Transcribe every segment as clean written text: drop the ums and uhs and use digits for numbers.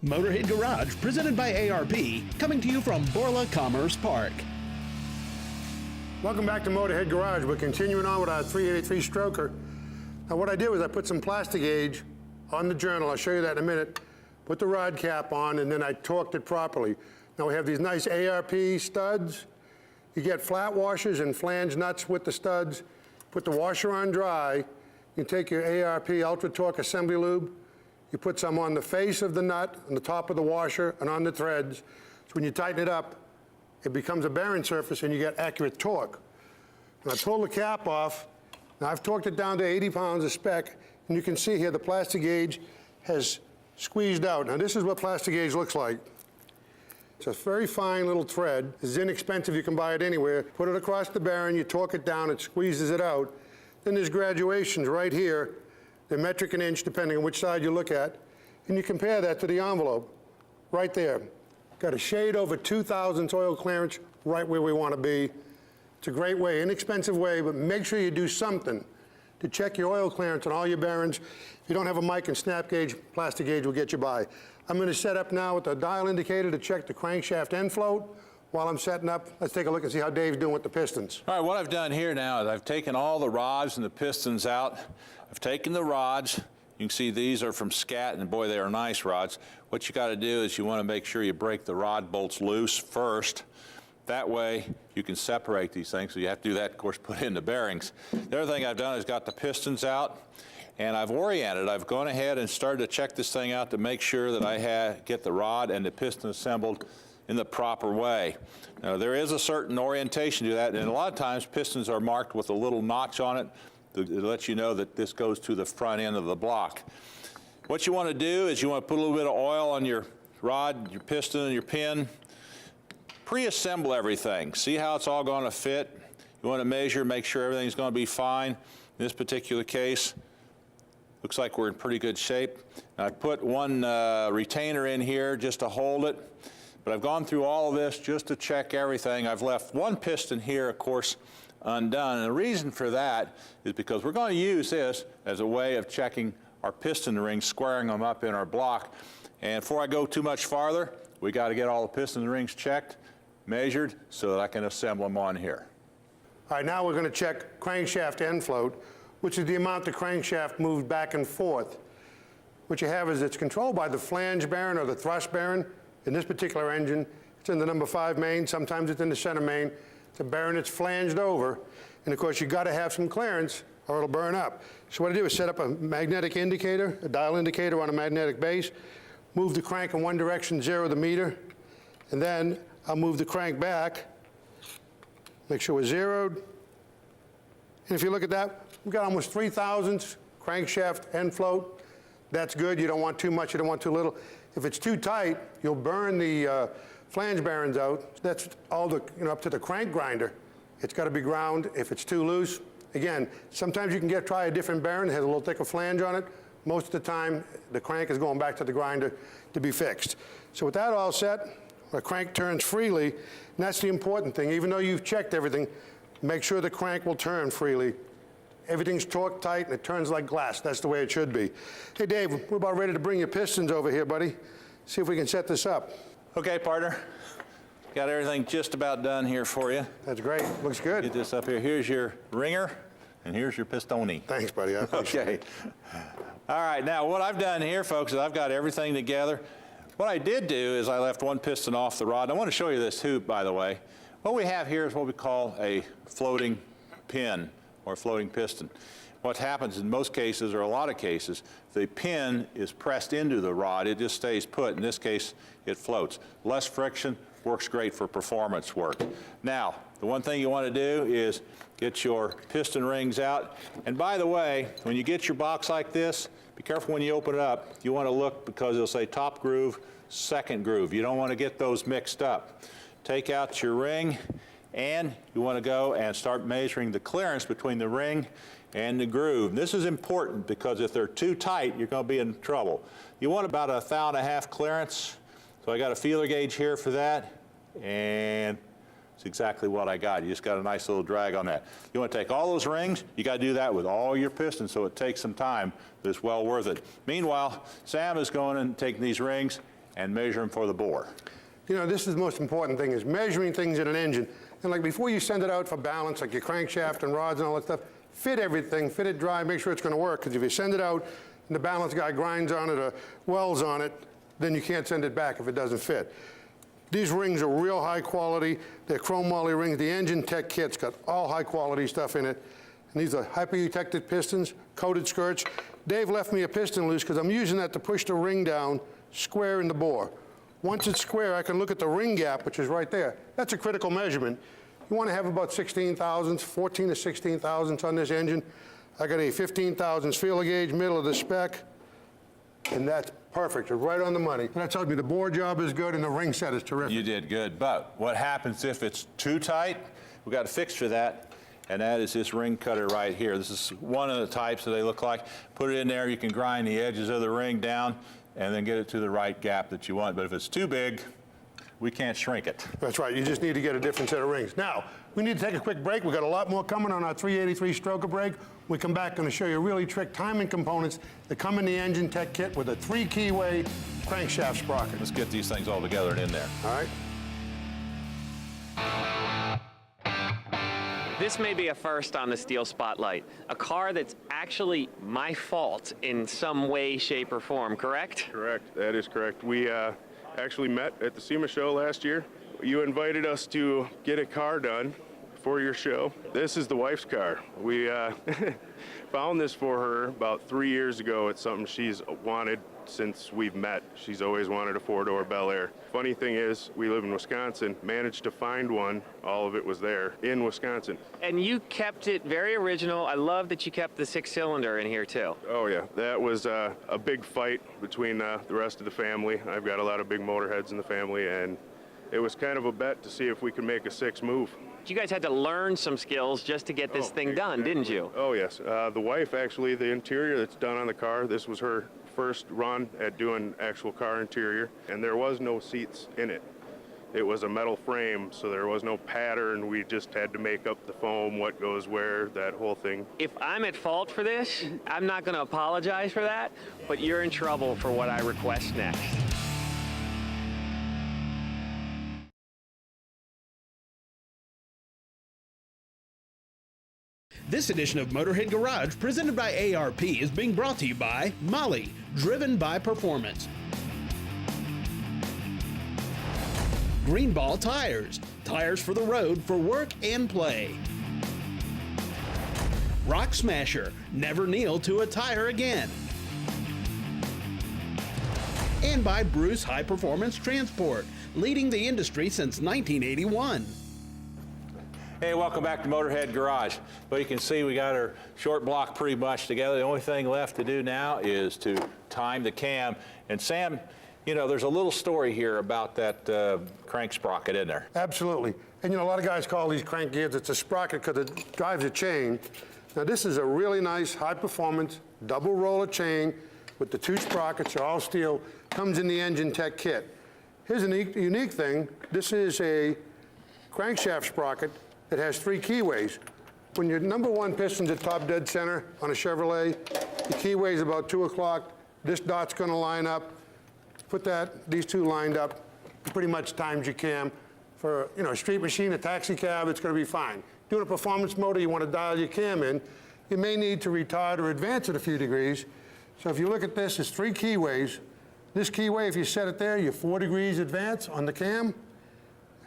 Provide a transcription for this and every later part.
Motorhead Garage, presented by ARP, coming to you from Borla Commerce Park. Welcome back to Motorhead Garage. We're continuing on with our 383 stroker. Now what I did was I put some plastic gauge on the journal. I'll show you that in a minute. Put the rod cap on, and then I torqued it properly. Now we have these nice ARP studs. You get flat washers and flange nuts with the studs. Put the washer on dry. You take your ARP Ultra Torque Assembly Lube. You put some on the face of the nut, on the top of the washer, and on the threads. So when you tighten it up, it becomes a bearing surface and you get accurate torque. And I pull the cap off. Now I've torqued it down to 80 pounds of spec, and you can see here the plastic gauge has squeezed out. Now this is what plastic gauge looks like. It's a very fine little thread. It's inexpensive, you can buy it anywhere. Put it across the bearing, you torque it down, it squeezes it out. Then there's graduations right here. They're metric and inch, depending on which side you look at. And you compare that to the envelope, right there. Got a shade over 2 thousandths oil clearance, right where we want to be. It's a great way, inexpensive way, but make sure you do something to check your oil clearance on all your bearings. If you don't have a mic and snap gauge, plastic gauge will get you by. I'm going to set up now with the dial indicator to check the crankshaft end float. While I'm setting up, let's take a look and see how Dave's doing with the pistons. All right, what I've done here now is I've taken all the rods and the pistons out. I've taken the rods. You can see these are from Scat, and boy, they are nice rods. What you got to do is you want to make sure you break the rod bolts loose first. That way you can separate these things. So you have to do that, of course, put in the bearings. The other thing I've done is got the pistons out, and I've oriented. I've gone ahead and started to check this thing out to make sure that I get the rod and the piston assembled in the proper way. Now, there is a certain orientation to that, and a lot of times pistons are marked with a little notch on it to let you know that this goes to the front end of the block. What you want to do is you want to put a little bit of oil on your rod, your piston, and your pin. Pre-assemble everything. See how it's all going to fit. You want to measure, make sure everything's going to be fine. In this particular case, looks like we're in pretty good shape. Now, I put one retainer in here just to hold it. But I've gone through all of this just to check everything. I've left one piston here, of course, undone. And the reason for that is because we're going to use this as a way of checking our piston rings, squaring them up in our block. And before I go too much farther, we got to get all the piston rings checked, measured, so that I can assemble them on here. All right, now we're going to check crankshaft end float, which is the amount the crankshaft moved back and forth. What you have is it's controlled by the flange bearing or the thrust bearing. In this particular engine, it's in the number 5 main. Sometimes it's in the center main. It's a bearing that's flanged over. And of course, you've got to have some clearance or it'll burn up. So what I do is set up a magnetic indicator, a dial indicator on a magnetic base, move the crank in one direction, 0 the meter, and then I'll move the crank back, make sure we're zeroed. And if you look at that, we've got almost 3 thousandths crankshaft end float. That's good. You don't want too much, you don't want too little. If it's too tight, you'll burn the flange bearings out. That's all the, up to the crank grinder. It's got to be ground. If it's too loose, again, sometimes you can try a different bearing that has a little thicker flange on it. Most of the time, the crank is going back to the grinder to be fixed. So with that all set, the crank turns freely, and that's the important thing. Even though you've checked everything, make sure the crank will turn freely. Everything's torqued tight and it turns like glass. That's the way it should be. Hey Dave, we're about ready to bring your pistons over here, buddy. See if we can set this up. Okay, partner. Got everything just about done here for you. That's great. Looks good. Get this up here. Here's your ringer and here's your pistone. Thanks, buddy. I appreciate it. All right, now what I've done here, folks, is I've got everything together. What I did do is I left one piston off the rod. I want to show you this hoop, by the way. What we have here is what we call a floating pin or floating piston. What happens in most cases, or a lot of cases, the pin is pressed into the rod. It just stays put. In this case, it floats. Less friction, works great for performance work. Now, the one thing you want to do is get your piston rings out. And by the way, when you get your box like this, be careful when you open it up. You want to look because it'll say top groove, second groove. You don't want to get those mixed up. Take out your ring, and you want to go and start measuring the clearance between the ring and the groove. This is important because if they're too tight, you're going to be in trouble. You want about 1.5 thou clearance. So I got a feeler gauge here for that, and it's exactly what I got. You just got a nice little drag on that. You want to take all those rings, you got to do that with all your pistons, so it takes some time, but it's well worth it. Meanwhile, Sam is going and taking these rings and measure them for the bore. You know, this is the most important thing, is measuring things in an engine. And like before you send it out for balance, like your crankshaft and rods and all that stuff, fit everything, fit it dry, make sure it's gonna work. Because if you send it out and the balance guy grinds on it or welds on it, then you can't send it back if it doesn't fit. These rings are real high quality. They're chrome moly rings. The Enginetech kit's got all high quality stuff in it. And these are hyper-eutected pistons, coated skirts. Dave left me a piston loose because I'm using that to push the ring down square in the bore. Once it's square, I can look at the ring gap, which is right there. That's a critical measurement. You want to have about 16 thousandths, 14 to 16 thousandths on this engine. I got a 15 thousandths feeler gauge, middle of the spec, and that's perfect. It's right on the money. And that tells me the bore job is good and the ring set is terrific. You did good, but what happens if it's too tight? We've got a fix for that, and that is this ring cutter right here. This is one of the types that they look like. Put it in there, you can grind the edges of the ring down and then get it to the right gap that you want. But if it's too big, we can't shrink it. That's right, you just need to get a different set of rings. Now, we need to take a quick break. We've got a lot more coming on our 383 stroker break. We come back, going to show you really trick timing components that come in the Enginetech kit with a 3-keyway crankshaft sprocket. Let's get these things all together and in there. All right. This may be a first on the Steel Spotlight. A car that's actually my fault in some way, shape, or form, correct? Correct, that is correct. We actually met at the SEMA show last year. You invited us to get a car done for your show. This is the wife's car. We found this for her about 3 years ago. It's something she's wanted since we've met. She's always wanted a 4-door Bel Air. Funny thing is, we live in Wisconsin, managed to find one, all of it was there, in Wisconsin. And you kept it very original. I love that you kept the 6-cylinder in here too. Oh yeah, that was a big fight between the rest of the family. I've got a lot of big Motorheads in the family, and it was kind of a bet to see if we could make a 6 move. You guys had to learn some skills just to get this thing done, didn't you? Oh yes, the wife actually, the interior that's done on the car, this was her first run at doing actual car interior, and there was no seats in it. It was a metal frame, so there was no pattern. We just had to make up the foam, what goes where, that whole thing. If I'm at fault for this, I'm not going to apologize for that, but you're in trouble for what I request next. This edition of Motorhead Garage, presented by ARP, is being brought to you by Molly, driven by performance. Greenball Tires, tires for the road for work and play. Rock Smasher, never kneel to a tire again. And by Bruce High Performance Transport, leading the industry since 1981. Hey, welcome back to Motorhead Garage. Well, you can see we got our short block pretty much together. The only thing left to do now is to time the cam. And Sam, you know, there's a little story here about that crank sprocket in there. Absolutely. And you know, a lot of guys call these crank gears, it's a sprocket because it drives a chain. Now this is a really nice high performance double roller chain with the 2 sprockets, are all steel, comes in the Enginetech kit. Here's a unique thing. This is a crankshaft sprocket that has 3 keyways. When your number 1 piston's at top dead center on a Chevrolet, the keyway is about 2 o'clock. This dot's going to line up. Put these 2 lined up. Pretty much times your cam. For a street machine, a taxi cab, it's going to be fine. Doing a performance motor, you want to dial your cam in. You may need to retard or advance it a few degrees. So if you look at this, it's 3 keyways. This keyway, if you set it there, you're 4 degrees advance on the cam.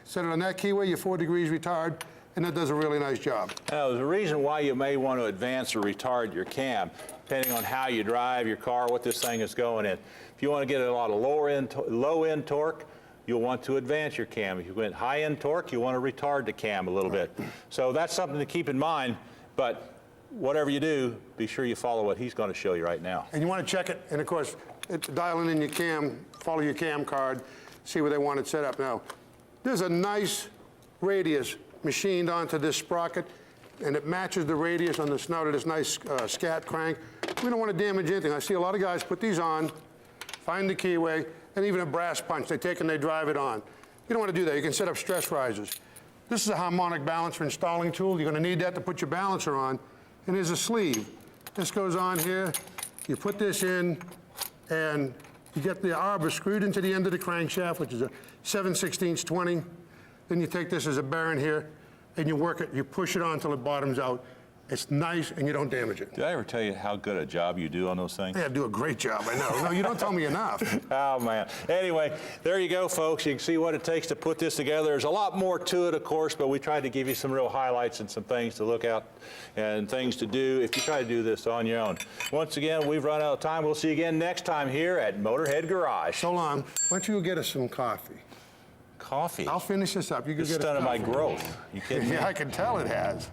Set it on that keyway, you're 4 degrees retard. And that does a really nice job. Now, there's a reason why you may want to advance or retard your cam, depending on how you drive your car, what this thing is going in. If you want to get a lot of low-end torque, you'll want to advance your cam. If you went high-end torque, you want to retard the cam a little bit. So that's something to keep in mind, but whatever you do, be sure you follow what he's going to show you right now. And you want to check it, and of course, dialing in your cam, follow your cam card, see where they want it set up. Now, there's a nice radius machined onto this sprocket, and it matches the radius on the snout of this nice scat crank. We don't want to damage anything. I see a lot of guys put these on, find the keyway, and even a brass punch. They take and they drive it on. You don't want to do that. You can set up stress risers. This is a harmonic balancer installing tool. You're going to need that to put your balancer on. And there's a sleeve. This goes on here. You put this in, and You get the arbor screwed into the end of the crankshaft, which is a 7/16 20. Then you take this as a bearing here, and you work it. You push it on until it bottoms out. It's nice, and you don't damage it. Did I ever tell you how good a job you do on those things? Yeah, I do a great job, I know. No, you don't tell me enough. Oh, man. Anyway, there you go, folks. You can see what it takes to put this together. There's a lot more to it, of course, but we tried to give you some real highlights and some things to look at and things to do if you try to do this on your own. Once again, we've run out of time. We'll see you again next time here at Motorhead Garage. So long. Why don't you go get us some coffee? Coffee? I'll finish this up. You can It's get us stunted my coffee. growth. You kidding me? Yeah, I can tell it has.